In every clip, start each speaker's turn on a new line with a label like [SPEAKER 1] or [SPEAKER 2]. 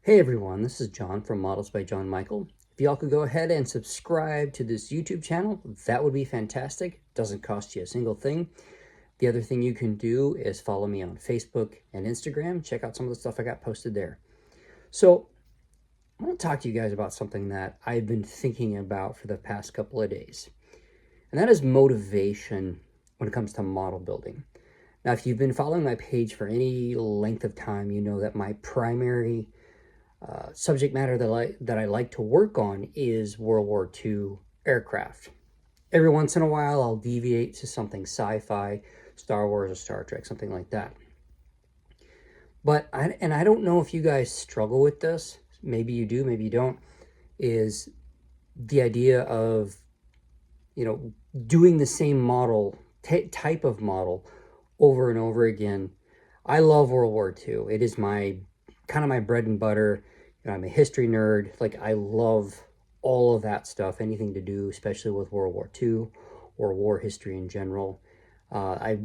[SPEAKER 1] Hey everyone, this is John from Models by John Michael. If y'all could go ahead and subscribe to this YouTube channel, that would be fantastic. Doesn't cost you a single thing. The other thing you can do is follow me on Facebook and Instagram. Check out some of the stuff I got posted there. So I want to talk to you guys about something that I've been thinking about for the past couple of days. And that is motivation when it comes to model building. Now, if you've been following my page for any length of time, you know that my primary subject matter that I like to work on is World War II aircraft. Every once in a while, I'll deviate to something sci-fi, Star Wars or Star Trek, something like that. But I don't know if you guys struggle with this. Maybe you do, maybe you don't. Is the idea of doing the same model type of model over and over again. I love World War II. It is my kind of my bread and butter. I'm a history nerd. Like, I love all of that stuff, anything to do, especially with World War II or war history in general. I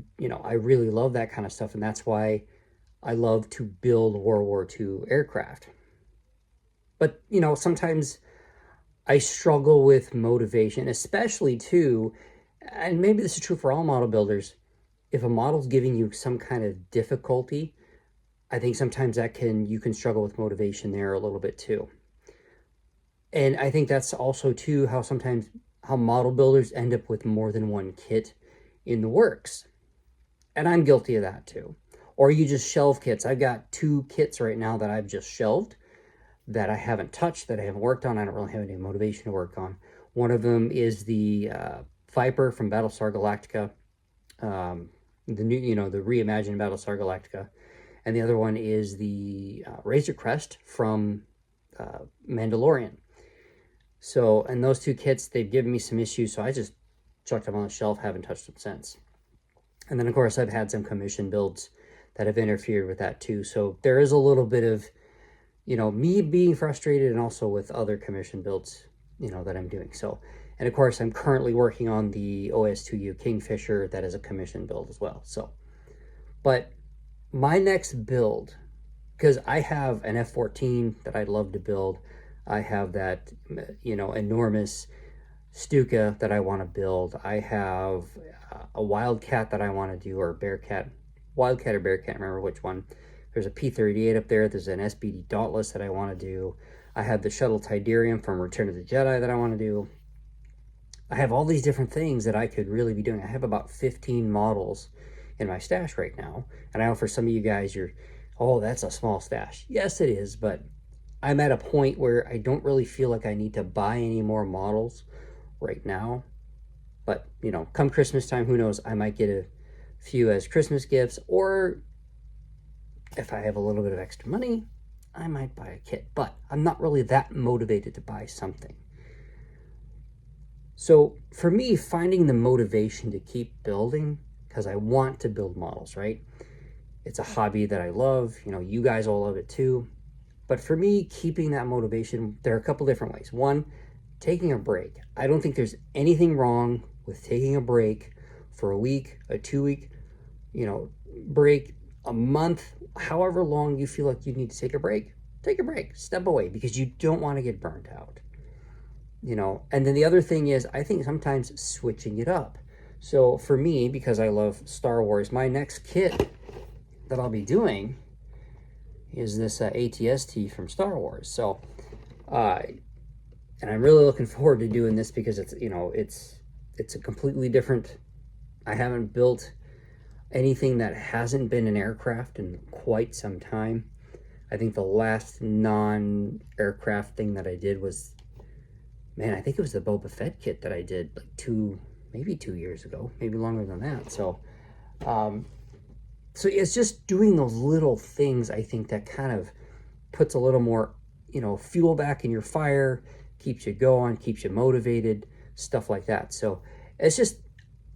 [SPEAKER 1] really love that kind of stuff, and that's why I love to build World War II aircraft. But, sometimes I struggle with motivation, especially too, and maybe this is true for all model builders. If a model's giving you some kind of difficulty, I think sometimes you can struggle with motivation there a little bit too. And I think that's also too how model builders end up with more than one kit in the works. And I'm guilty of that too. Or you just shelve kits. I've got 2 kits right now that I've just shelved, that I haven't touched, that I haven't worked on. I don't really have any motivation to work on. One of them is the Viper from Battlestar Galactica, the new, the reimagined Battlestar Galactica. And the other one is the Razor Crest from Mandalorian. So, and those 2 kits, they've given me some issues, so I just chucked them on the shelf, haven't touched them since. And then, of course, I've had some commission builds that have interfered with that too. So there is a little bit of, me being frustrated, and also with other commission builds, that I'm doing. So, and of course, I'm currently working on the OS2U Kingfisher. That is a commission build as well. So, but my next build, because I have an F-14 that I'd love to build. I have that, enormous Stuka that I want to build. I have a Wildcat that I want to do, or Bearcat. Wildcat or Bearcat, remember which one. There's a P-38 up there. There's an SBD Dauntless that I want to do. I have the Shuttle Tidarium from Return of the Jedi that I want to do. I have all these different things that I could really be doing. I have about 15 models in my stash right now. And I know for some of you guys, oh, that's a small stash. Yes, it is, but I'm at a point where I don't really feel like I need to buy any more models right now. But, come Christmas time, who knows, I might get a few as Christmas gifts, or if I have a little bit of extra money, I might buy a kit. But I'm not really that motivated to buy something. So for me, finding the motivation to keep building, because I want to build models, right? It's a hobby that I love. You guys all love it too. But for me, keeping that motivation, there are a couple different ways. One, taking a break. I don't think there's anything wrong with taking a break for a week, a 2-week, break, a month, however long you feel like you need to take a break. Take a break, step away, because you don't want to get burnt out. And then the other thing is, I think sometimes switching it up. So for me, because I love Star Wars, my next kit that I'll be doing is this ATST from Star Wars. So, and I'm really looking forward to doing this, because it's a completely different. I haven't built anything that hasn't been an aircraft in quite some time. I think the last non-aircraft thing that I did was, I think it was the Boba Fett kit that I did like maybe 2 years ago, maybe longer than that. So, so it's just doing those little things, I think, that kind of puts a little more, fuel back in your fire, keeps you going, keeps you motivated, stuff like that. So it's just,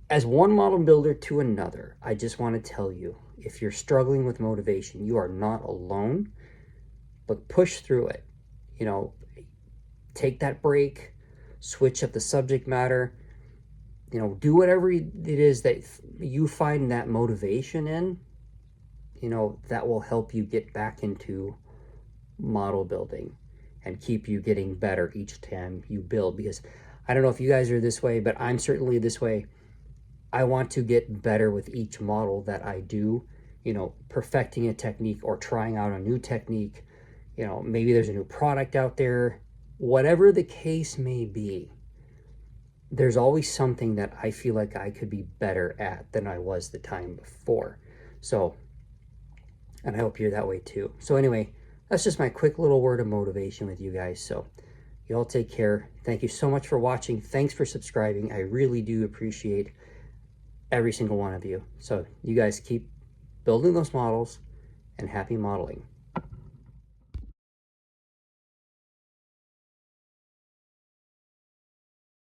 [SPEAKER 1] as one model builder to another, I just want to tell you, if you're struggling with motivation, you are not alone, but push through it. Take that break, switch up the subject matter, do whatever it is that you find that motivation in, that will help you get back into model building and keep you getting better each time you build. Because I don't know if you guys are this way, but I'm certainly this way. I want to get better with each model that I do, you know, perfecting a technique or trying out a new technique. You know, maybe there's a new product out there. Whatever the case may be, there's always something that I feel like I could be better at than I was the time before. So, and I hope you're that way too. So anyway, that's just my quick little word of motivation with you guys. So you all take care. Thank you so much for watching. Thanks for subscribing. I really do appreciate every single one of you. So you guys keep building those models and happy modeling.